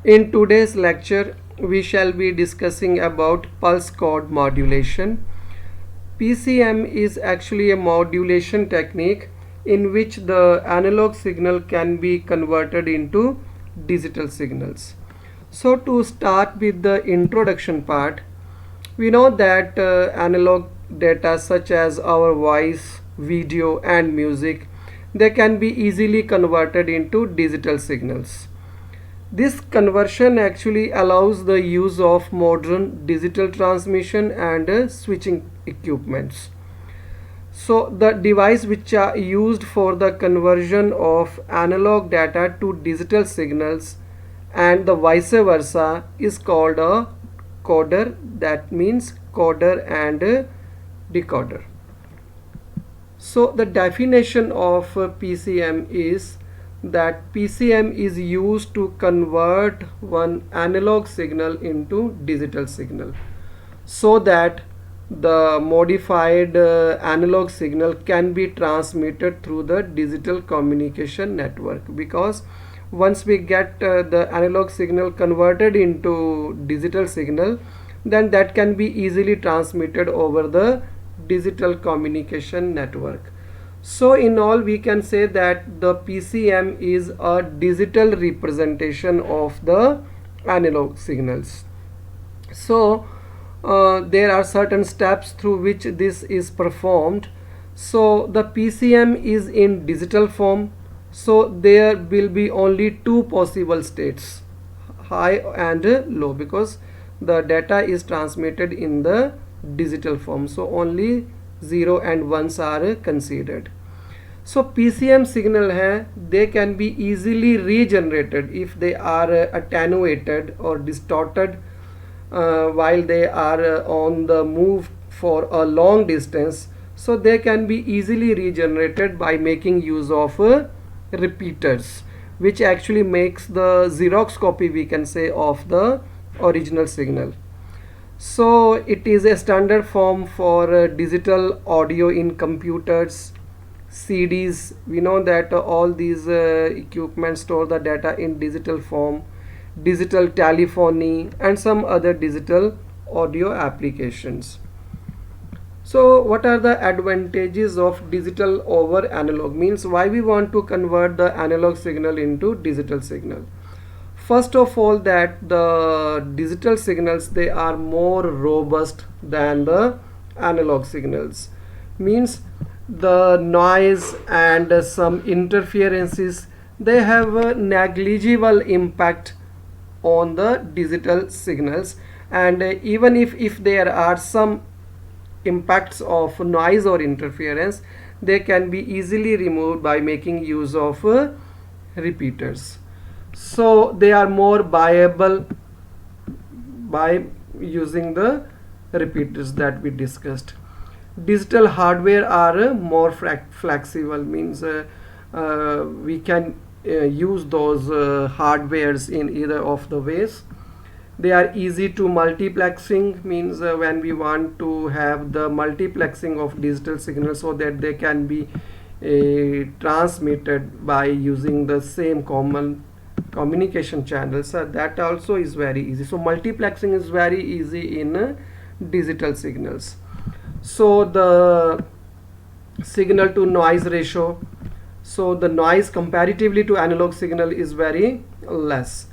In today's lecture, we shall be discussing about pulse code modulation. PCM is actually a modulation technique in which the analog signal can be converted into digital signals. So to start with the introduction part, we know that analog data such as our voice, video and music, they can be easily converted into digital signals. This conversion actually allows the use of modern digital transmission and switching equipments. So the device which are used for the conversion of analog data to digital signals and the vice versa is called a coder. That means coder and decoder. So the definition of PCM is that PCM is used to convert one analog signal into digital signal so that the modified analog signal can be transmitted through the digital communication network, because once we get the analog signal converted into digital signal, then that can be easily transmitted over the digital communication network. So in all, we can say that the PCM is a digital representation of the analog signals. So there are certain steps through which this is performed. So the PCM is in digital form, so there will be only two possible states, high and low, because the data is transmitted in the digital form, so only 0 and 1s are considered. So PCM signal hai, they can be easily regenerated if they are attenuated or distorted while they are on the move for a long distance. So they can be easily regenerated by making use of repeaters, which actually makes the Xerox copy, we can say, of the original signal. So it is a standard form for digital audio in computers, CDs. We know that all these equipment store the data in digital form, digital telephony and some other digital audio applications. So what are the advantages of digital over analog? Means why we want to convert the analog signal into digital signal. First of all, that the digital signals, they are more robust than the analog signals. Means the noise and some interferences, they have a negligible impact on the digital signals, and even if there are some impacts of noise or interference, they can be easily removed by making use of repeaters. So they are more viable by using the repeaters that we discussed. Digital hardware are more flexible, means we can use those hardwares in either of the ways. They are easy to multiplexing, means when we want to have the multiplexing of digital signals so that they can be transmitted by using the same common communication channels, that also is very easy. So multiplexing is very easy in digital signals. So the signal to noise ratio, so the noise comparatively to analog signal is very less.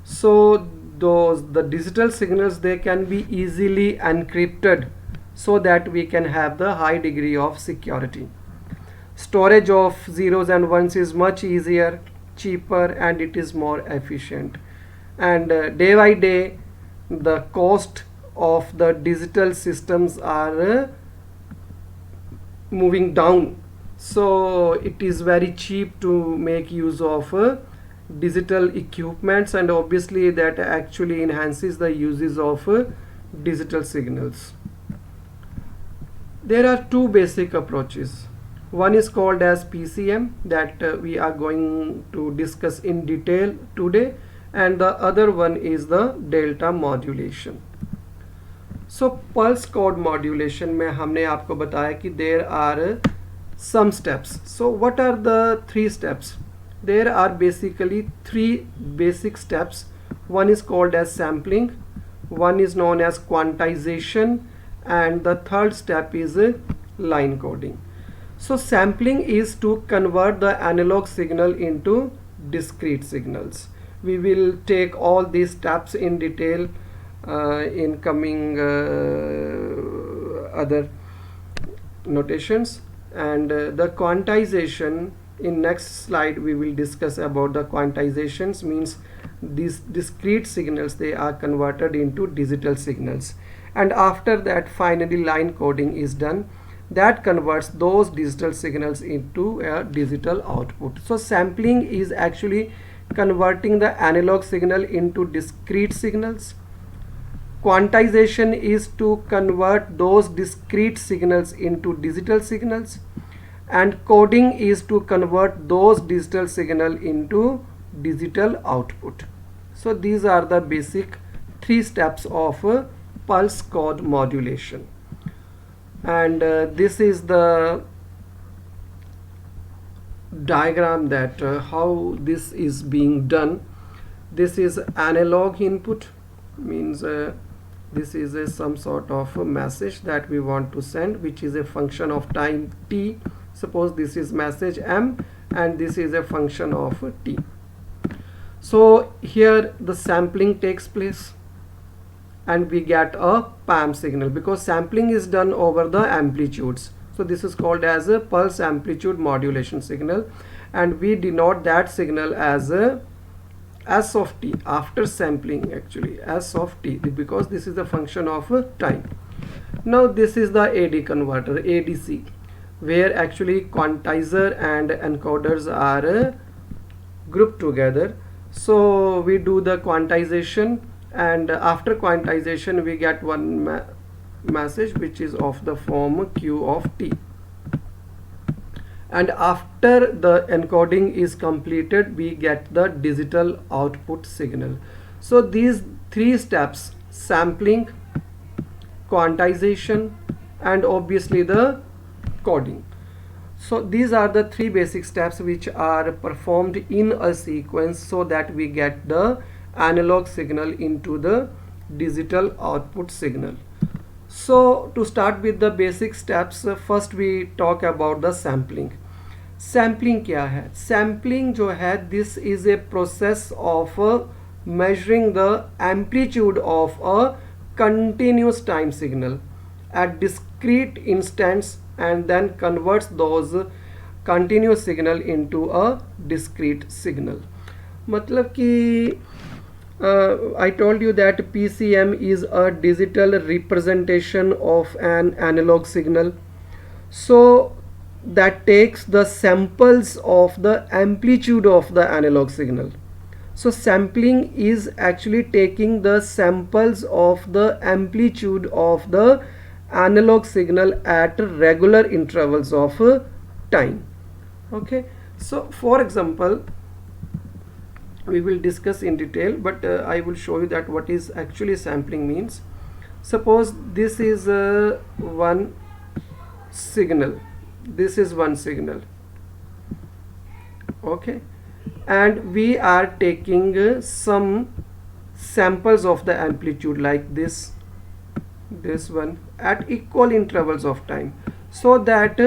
So the digital signals, they can be easily encrypted so that we can have the high degree of security. Storage of zeros and ones is much easier, cheaper, and it is more efficient. And day by day, the cost of the digital systems are moving down, so it is very cheap to make use of digital equipments, and obviously that actually enhances the uses of digital signals. There are two basic approaches. One is called as PCM, that we are going to discuss in detail today, and the other one is the delta modulation. So pulse code modulation में हमने आपको बताया कि there are some steps. So what are the 3 steps? There are basically 3 basic steps One is called as sampling, one is known as quantization, and the third step is line coding. So sampling is to convert the analog signal into discrete signals. We will take all these steps in detail in coming other notations. And the quantization, in next slide we will discuss about the quantizations. Means these discrete signals, they are converted into digital signals, and after that finally line coding is done, that converts those digital signals into a digital output. So sampling is actually converting the analog signal into discrete signals. Quantization is to convert those discrete signals into digital signals, and coding is to convert those digital signal into digital output. So these are the basic 3 steps of pulse code modulation. And this is the diagram that how this is being done. This is analog input, means this is some sort of a message that we want to send, which is a function of time t. Suppose this is message m and this is a function of t. So here the sampling takes place and we get a PAM signal, because sampling is done over the amplitudes. So this is called as a pulse amplitude modulation signal, and we denote that signal as a S of t after sampling, actually S of t, because this is the function of time. Now this is the AD converter, ADC, where actually quantizer and encoders are grouped together. So we do the quantization, and after quantization we get one message which is of the form Q of t, and after the encoding is completed we get the digital output signal. So these 3 steps, sampling, quantization, and obviously the coding. So these are the 3 basic steps which are performed in a sequence so that we get the analog signal into the digital output signal. So to start with the basic steps, first we talk about the sampling. Sampling क्या है? Sampling जो है, this is a process of measuring the amplitude of a continuous time signal at discrete instants and then converts those continuous signal into a discrete signal. मतलब कि I told you that PCM is a digital representation of an analog signal. So that takes the samples of the amplitude of the analog signal. So sampling is actually taking the samples of the amplitude of the analog signal at regular intervals of time. Okay, so for example, we will discuss in detail, but I will show you that what is actually sampling means. Suppose this is one signal, this is one signal, okay, and we are taking some samples of the amplitude like this one at equal intervals of time, so that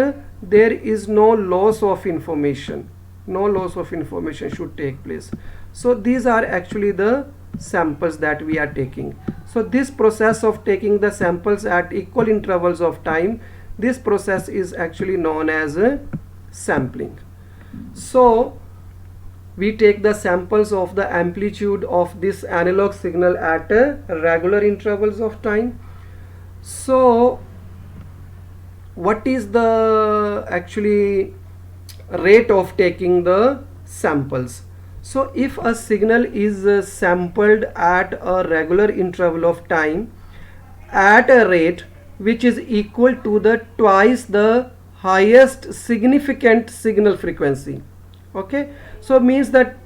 there is no loss of information. No loss of information should take place. So these are actually the samples that we are taking. So this process of taking the samples at equal intervals of time, this process is actually known as sampling. So we take the samples of the amplitude of this analog signal at regular intervals of time. So what is the actually rate of taking the samples? So if a signal is sampled at a regular interval of time at a rate which is equal to the twice the highest significant signal frequency, okay, so means that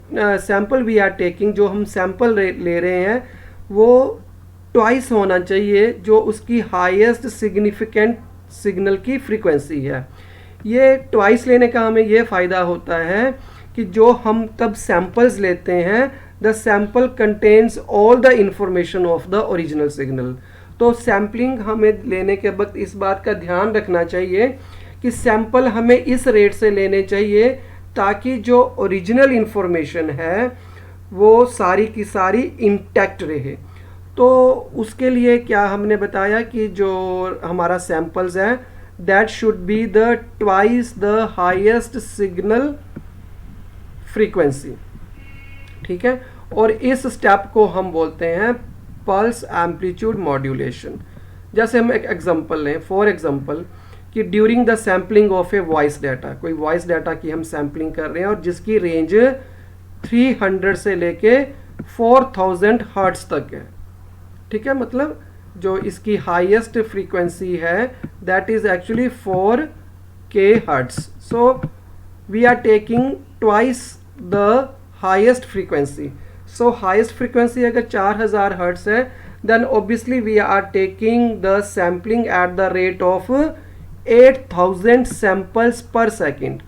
sample we are taking, जो हम sample ले रहे हैं वो twice होना चाहिए जो उसकी highest significant signal की frequency है. ये twice लेने का हमें ये फ़ायदा होता है कि जो हम तब samples लेते हैं the sample contains all the information of the original signal. तो सैम्पलिंग हमें लेने के वक्त इस बात का ध्यान रखना चाहिए कि सैंपल हमें इस रेट से लेने चाहिए ताकि जो ओरिजिनल इंफॉर्मेशन है वो सारी की सारी इंटैक्ट रहे। तो उसके लिए क्या हमने बताया कि जो हमारा सैंपल्स है that should be the twice the highest signal frequency, ठीक है। और इस स्टेप को हम बोलते हैं पल्स एम्पलीट्यूड मॉड्यूलेशन। जैसे हम एक एग्जांपल लें, फॉर एग्जांपल कि during the sampling of a voice data, कोई वॉइस डाटा की हम सैम्पलिंग कर रहे हैं और जिसकी रेंज 300 से लेके 4000 हर्ट्ज तक है, ठीक है। मतलब जो इसकी हाईएस्ट फ्रीक्वेंसी है that is actually 4K hertz. So we are taking twice the highest frequency. So highest frequency अगर 4000 हर्ट्ज है then obviously we are taking the sampling at the rate of 8000 samples per second,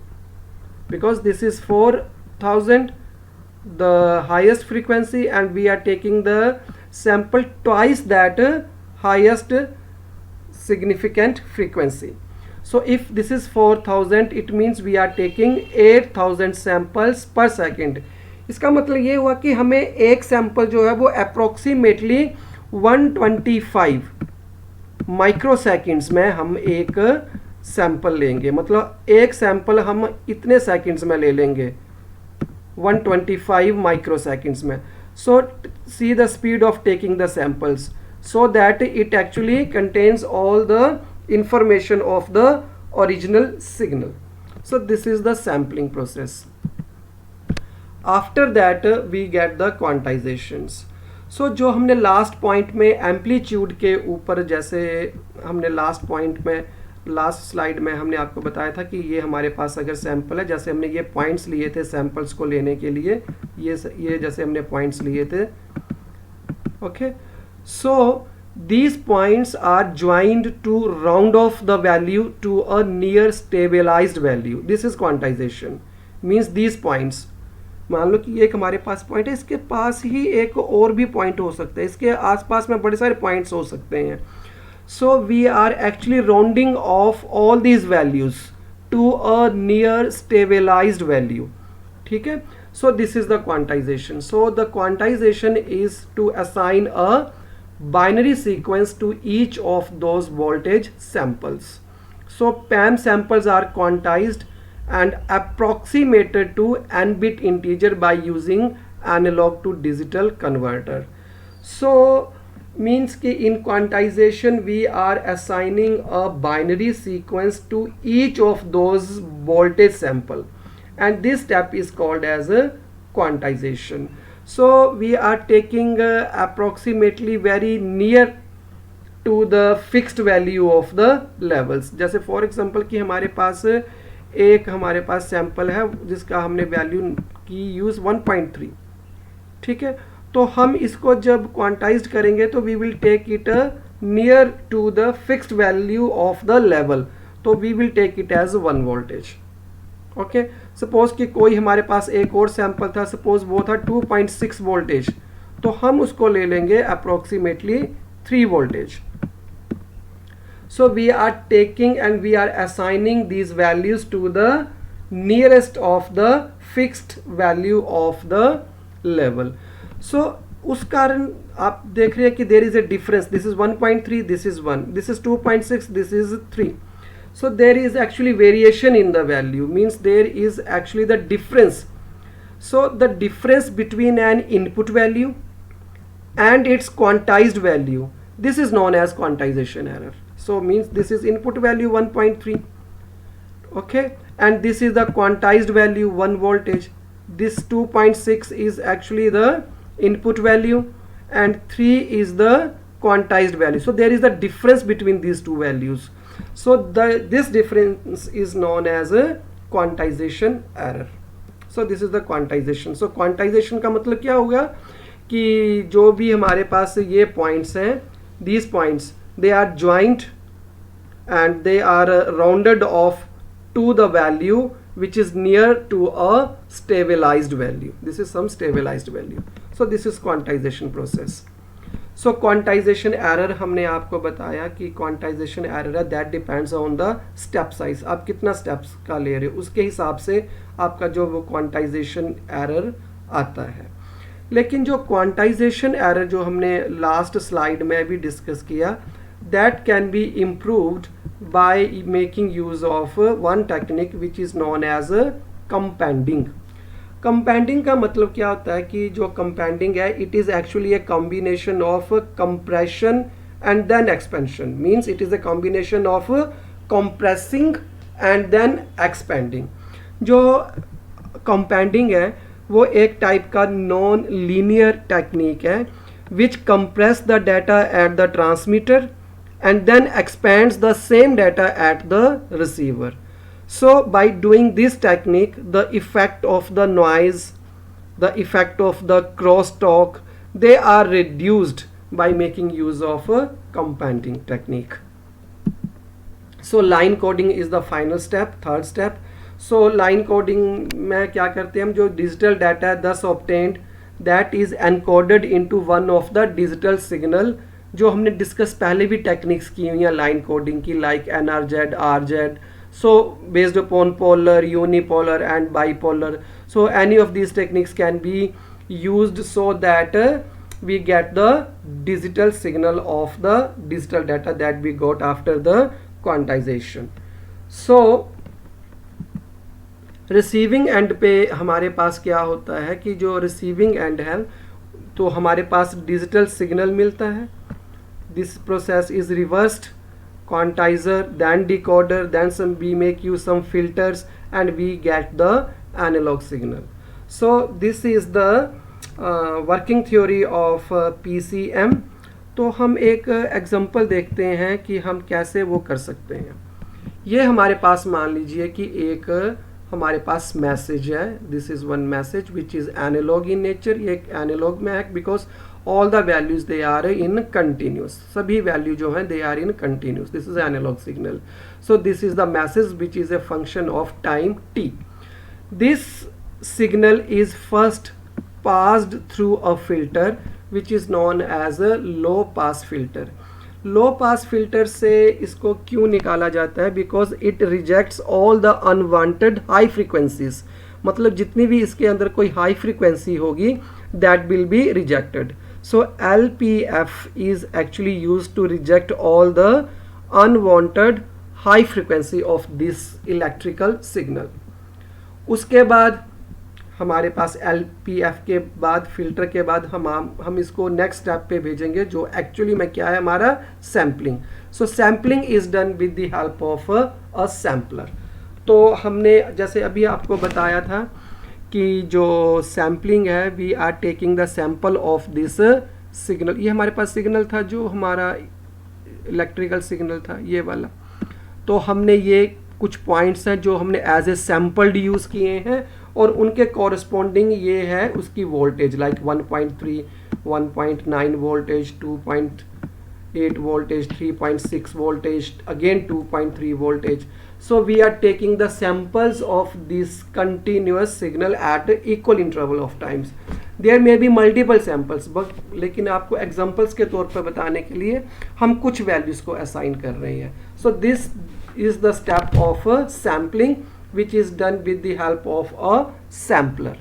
because this is 4000 the highest frequency and we are taking the sample twice that highest significant frequency. So if this is 4000 it means we are taking 8000 samples per second. इसका मतलब ये हुआ कि हमें एक sample जो है वो अप्रोक्सीमेटली 125 माइक्रो सेकेंड्स में हम एक सैंपल लेंगे। मतलब एक सैंपल हम इतने सेकेंड्स में ले लेंगे 125 माइक्रो सेकेंड्स में। So see the speed of taking the samples so that it actually contains all the information of the original signal. So this is the sampling process. After that we get the quantizations. So जो हमने last point में amplitude के ऊपर, जैसे हमने last point में last slide में हमने आपको बताया था कि ये हमारे पास अगर सैंपल है, जैसे हमने ये पॉइंट्स लिए थे सैंपल्स को लेने के लिए, ये जैसे हमने पॉइंट्स लिए थे, okay. So these points are joined to round off the value to a near stabilized value. This is quantization. Means these points, मान लो कि एक हमारे पास पॉइंट है, इसके पास ही एक और भी पॉइंट हो सकता है, इसके आसपास में बड़े सारे पॉइंट्स हो सकते हैं। So we are actually rounding off all these values to a near stabilized value, ठीक है। So this is the quantization. So the quantization is to assign a binary sequence to each of those voltage samples. So PAM samples are quantized and approximated to n-bit integer by using analog to digital converter. So means कि in quantization we are assigning a binary sequence to each of those voltage sample and this step is called as a quantization. So we are taking approximately very near to the fixed value of the levels. जैसे for example कि हमारे पास sample है जिसका हमने value की use 1.3, ठीक है। तो हम इसको जब क्वांटाइज्ड करेंगे तो we will take it near to the fixed value of the level, तो we will take it as 1 voltage, okay. Suppose कि कोई हमारे पास एक और सैंपल था, सपोज वो था 2.6 वोल्टेज, तो हम उसको ले लेंगे approximately 3 voltage. So we are taking and we are assigning these values to the nearest of the fixed value of the level. So उस कारण आप देख रहे हैं कि there is a difference. This is 1.3, this is 1, this is 2.6, this is 3. So there is actually variation in the value, means there is actually the difference. So the difference between an input value and its quantized value, this is known as quantization error. So means this is input value 1.3, okay, and this is the quantized value 1 voltage. This 2.6 is actually the input value and 3 is the quantized value. So there is the difference between these two values. So this difference is known as a quantization error. So this is the quantization. So quantization का मतलब क्या होगा कि जो भी हमारे पास ये points हैं, these points they are joined and they are rounded off to the value which is near to a stabilized value. This is some stabilized value. So this is quantization process. So quantization error हमने आपको बताया कि quantization error है that depends on the step size. आप कितना steps का ले रहे हो उसके हिसाब से आपका जो वो क्वांटाइजेशन एरर आता है. लेकिन जो क्वांटाइजेशन एरर जो हमने लास्ट स्लाइड में भी डिस्कस किया, that can be improved by making use of one technique which is known as compounding. Compounding का मतलब क्या होता है कि जो कंपाउंडिंग है it is actually a combination of compression and then expansion. Means it is a combination of compressing and then expanding. जो compounding है वो एक टाइप का नॉन लीनियर टेक्निक है which compress the data at the transmitter and then expands the same data at the receiver. So by doing this technique, the effect of the noise, the effect of the crosstalk, they are reduced by making use of a compounding technique. So line coding is the final step, third step. So line coding में क्या करते हैं हम, जो digital data thus obtained that is encoded into one of the digital signal. जो हमने discuss पहले भी टेक्निक्स की हुई हैं लाइन कोडिंग की, like NRZ, RZ, so based upon polar, unipolar and bipolar. So any of these techniques can be used so that we get the digital signal of the digital data that we got after the quantization. So receiving end पे हमारे पास क्या होता है कि जो receiving end है तो हमारे पास डिजिटल सिग्नल मिलता है. This process is reversed, quantizer, then decoder, then we make use some filters and we get the analog signal. So this is the working theory of PCM. तो हम एक example देखते हैं कि हम कैसे वो कर सकते हैं. ये हमारे पास मान लीजिए कि एक हमारे पास मैसेज है. This is one message which is analogue in nature. ये एक एनालॉग में है because all the values they are in continuous. सभी वैल्यू जो हैं they are in continuous. This is analog signal. So this is the message which is a function of time t. This signal is first passed through a filter which is known as a low pass filter. Low pass filter से इसको क्यों निकाला जाता है? Because it rejects all the unwanted high frequencies. मतलब जितनी भी इसके अंदर कोई हाई फ्रीक्वेंसी होगी that will be rejected. So LPF is actually used to reject all the unwanted high frequency of this electrical signal. उसके बाद हमारे पास LPF के बाद फिल्टर के बाद हम इसको नेक्स्ट स्टेप पे भेजेंगे जो एक्चुअली में क्या है हमारा sampling. So sampling is done with the help of a sampler. तो हमने जैसे अभी आपको बताया था कि जो सैम्पलिंग है we are taking the sample of this signal. ये हमारे पास सिग्नल था जो हमारा इलेक्ट्रिकल सिग्नल था ये वाला. तो हमने ये कुछ पॉइंट्स हैं जो हमने एज ए सैम्पल्ड यूज़ किए हैं और उनके कॉरस्पॉन्डिंग ये है उसकी voltage like 1.3, 1.9 voltage, 2.8 voltage, 3.6 voltage, again 2.3 voltage. So we are taking the samples of this continuous signal at equal interval of times. There may be multiple samples, but लेकिन आपको examples के तौर पर बताने के लिए हम कुछ values को assign कर रहे हैं. So this is the step of sampling which is done with the help of a sampler.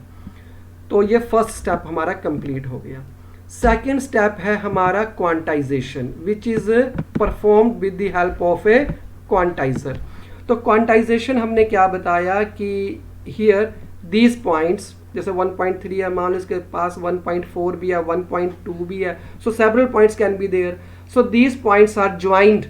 तो ये first step हमारा complete हो गया. सेकेंड स्टेप है हमारा quantisation which is performed with the help of a quantiser. तो quantisation हमने क्या बताया कि हियर दीज पॉइंट्स जैसे 1.3 है, मान लो इसके पास 1.4 भी है, 1.2 भी है, so several points can be there. So these points are joined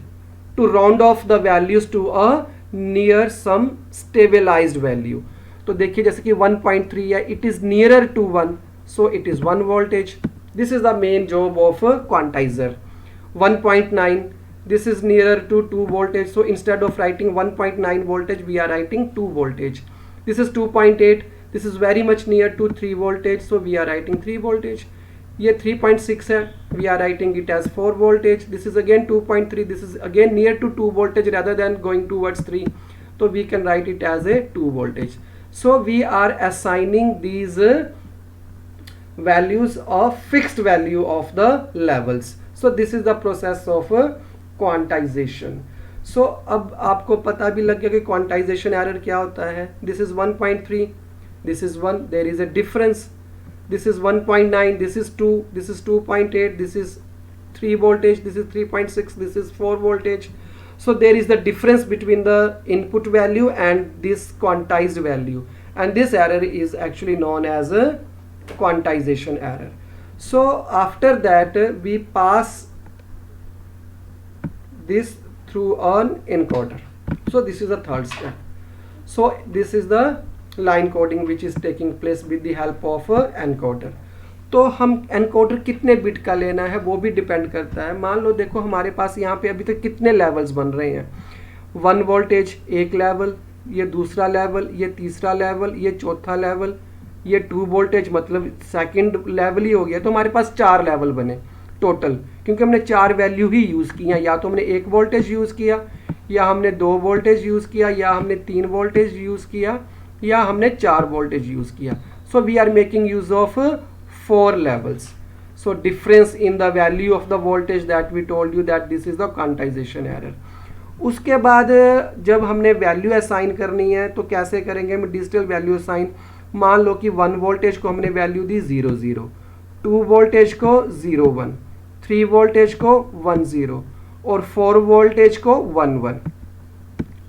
to round off the values to a near some stabilized value. तो देखिए जैसे कि 1.3 है, it is nearer to 1, so it is 1 voltage. This is the main job of a quantizer. 1.9, this is nearer to 2 voltage, so instead of writing 1.9 voltage we are writing 2 voltage. This is 2.8, this is very much near to 3 voltage, so we are writing 3 voltage. ये 3.6 है, we are writing it as 4 voltage. This is again 2.3, this is again near to 2 voltage rather than going towards 3, so we can write it as a 2 voltage. So we are assigning these values of fixed value of the levels. So this is the process of quantization. So अब आपको पता भी लग गया कि quantization error क्या होता है. This is 1.3, this is 1, there is a difference. This is 1.9, this is 2, this is 2.8, this is 3 voltage, this is 3.6, this is 4 voltage. So there is the difference between the input value and this quantized value, and this error is actually known as a quantization error. So after that we pass this through an encoder. So this is the third step. So this is the line coding which is taking place with the help of encoder. तो हम encoder कितने bit का लेना है वो भी depend करता है. मान लो देखो हमारे पास यहाँ पे अभी तक कितने लेवल्स बन रहे हैं. 1 वोल्टेज एक लेवल, ये दूसरा लेवल, ये तीसरा लेवल, ये चौथा लेवल, ये 2 वोल्टेज मतलब सेकंड लेवल ही हो गया. तो हमारे पास 4 लेवल बने टोटल, क्योंकि हमने 4 वैल्यू ही यूज़ की हैं. या तो हमने 1 वोल्टेज यूज़ किया, या हमने 2 वोल्टेज यूज़ किया, या हमने 3 वोल्टेज यूज़ किया, या हमने 4 वोल्टेज यूज़ किया. So we are making use of 4 levels. So difference in the value of the voltage that we told you that this is the quantization error. उसके बाद जब हमने वैल्यू असाइन करनी है तो कैसे करेंगे हम डिजिटल वैल्यू असाइन. मान लो कि 1 वोल्टेज को हमने वैल्यू दी 0 0, 2 वोल्टेज को 0 1, 3 वोल्टेज को 1 0 और 4 वोल्टेज को 1 1.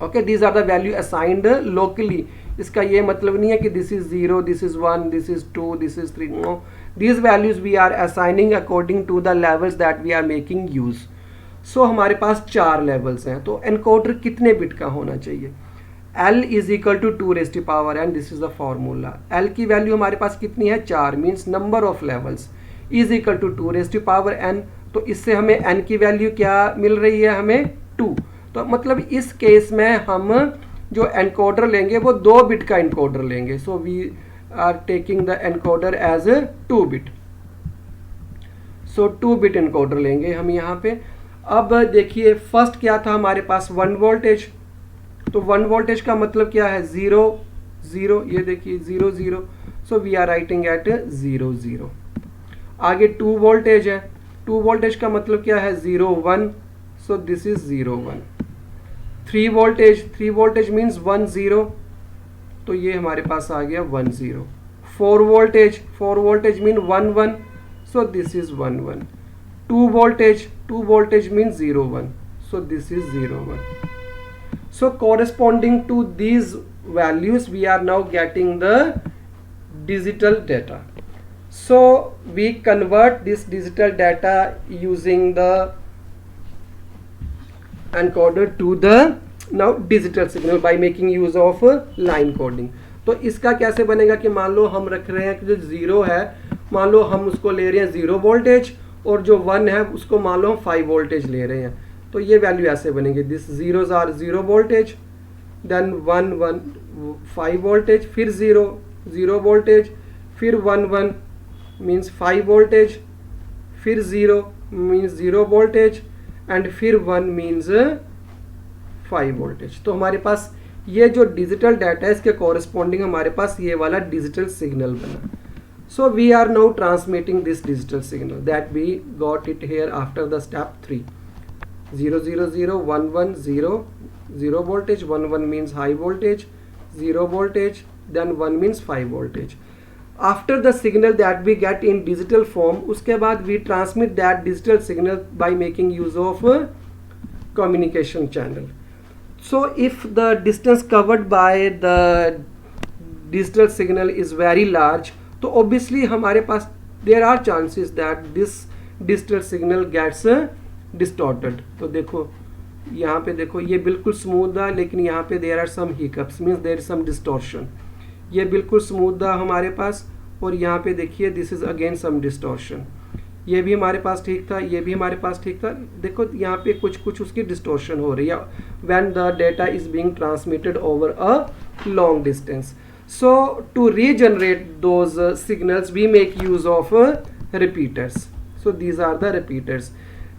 Okay, these are the value assigned locally. इसका ये मतलब नहीं है कि this is 0, this is 1, this is 2, this is 3. No, these values we are assigning according to the levels that we are making use. So हमारे पास 4 levels हैं. तो encoder कितने बिट का होना चाहिए? L is equal to 2 raised to power n. This is the formula. L की value हमारे पास कितनी है? 4, means number of levels is equal to 2 raised to power n. तो इससे हमें n की वैल्यू क्या मिल रही है? हमें 2. तो मतलब इस केस में हम जो एनकोडर लेंगे वो 2 बिट का एनकोडर लेंगे. So we are taking the encoder as a 2 bit. So 2 bit encoder लेंगे हम यहाँ पे. अब देखिए फर्स्ट क्या था हमारे पास? 1 वोल्टेज. तो 1 वोल्टेज का मतलब क्या है? 0 0. ये देखिए 0 0. So we are writing at 0 0. आगे 2 वोल्टेज है. 2 वोल्टेज का मतलब क्या है? 0 1. So this is 0 1. 3 voltage. 3 voltage means 1 0. तो ये हमारे पास आ गया 1 0. 4 voltage. 4 voltage mean 1 1. So this is 1 1. 2 voltage. 2 voltage mean 0 1. So this is 0 1. So corresponding to these values we are now getting the digital data. So we convert this digital data using the encoder to the now digital signal by making use of line coding. तो इसका कैसे बनेगा कि मान लो हम रख रहे हैं कि जो 0 है, मान लो हम उसको ले रहे हैं 0 वोल्टेज, और जो 1 है उसको मान लो हम 5 वोल्टेज ले रहे हैं. तो ये वैल्यू ऐसे बनेगी. This zeros are 0 voltage, then 1 1 5 voltage, फिर 0 0 वोल्टेज, फिर 1 1 मीन्स 5 वोल्टेज, फिर 0 मीन्स 0 वोल्टेज, एंड फिर 1 मीन्स 5 वोल्टेज. तो हमारे पास ये जो डिजिटल डाटा है इसके कॉरेस्पॉन्डिंग हमारे पास ये वाला डिजिटल सिग्नल बना. So we are now transmitting this digital signal that we got it here after the step 3. 0 0 0 1 1 0 0 voltage, 1 1 means high voltage, 0 voltage, then 1 means 5 voltage. After the signal that we get in digital form, उसके बाद we transmit that digital signal by making use of a communication channel. So if the distance covered by the digital signal is very large, तो obviously हमारे पास there are chances that this digital signal gets distorted. तो देखो यहाँ पे देखो ये बिल्कुल smooth है, लेकिन यहाँ पे there are some hiccups, means there is some distortion. ये बिल्कुल स्मूथ था हमारे पास, और यहाँ पे देखिए this is again some distortion. ये भी हमारे पास ठीक था, ये भी हमारे पास ठीक था. देखो यहाँ पे कुछ कुछ उसकी डिस्टॉर्शन हो रही है when the data is being transmitted over a long distance. So to regenerate those signals we make use of repeaters. So these are the repeaters.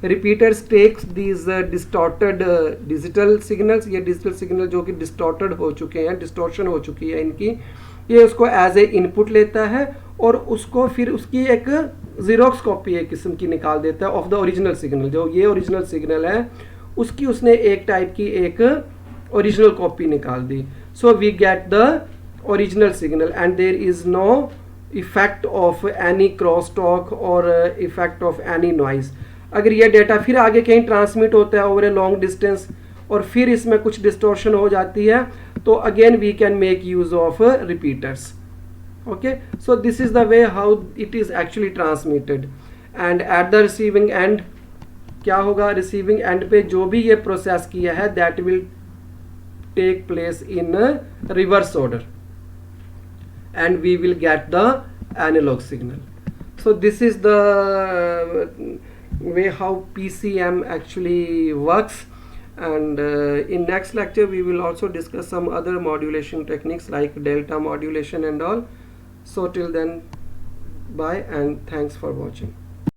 Repeaters takes these distorted digital signals. ये digital signal जो कि distorted हो चुके हैं, distortion हो चुकी है इनकी, ये उसको एज ए इनपुट लेता है और उसको फिर उसकी एक ज़ीरोक्स कॉपी एक किस्म की निकाल देता है ऑफ द ओरिजिनल सिग्नल। जो ये ओरिजिनल सिग्नल है उसकी उसने एक टाइप की एक ओरिजिनल कॉपी निकाल दी। So we get the original signal and there is no effect of any crosstalk और इफेक्ट ऑफ एनी नॉइज। अगर ये डेटा फिर आगे कहीं ट्रांसमिट होता है ओवर ए लॉन्ग डिस्टेंस और फिर इसमें कुछ डिस्टॉर्शन हो जाती है तो again we can make use of repeaters. okay, so this is the way how it is actually transmitted and at the receiving end क्या होगा, receiving end पे जो भी ये प्रोसेस किया है that will take place in reverse order and we will get the analog signal. So this is the way how PCM actually works, and in next lecture we will also discuss some other modulation techniques like delta modulation and all. So till then, bye and thanks for watching.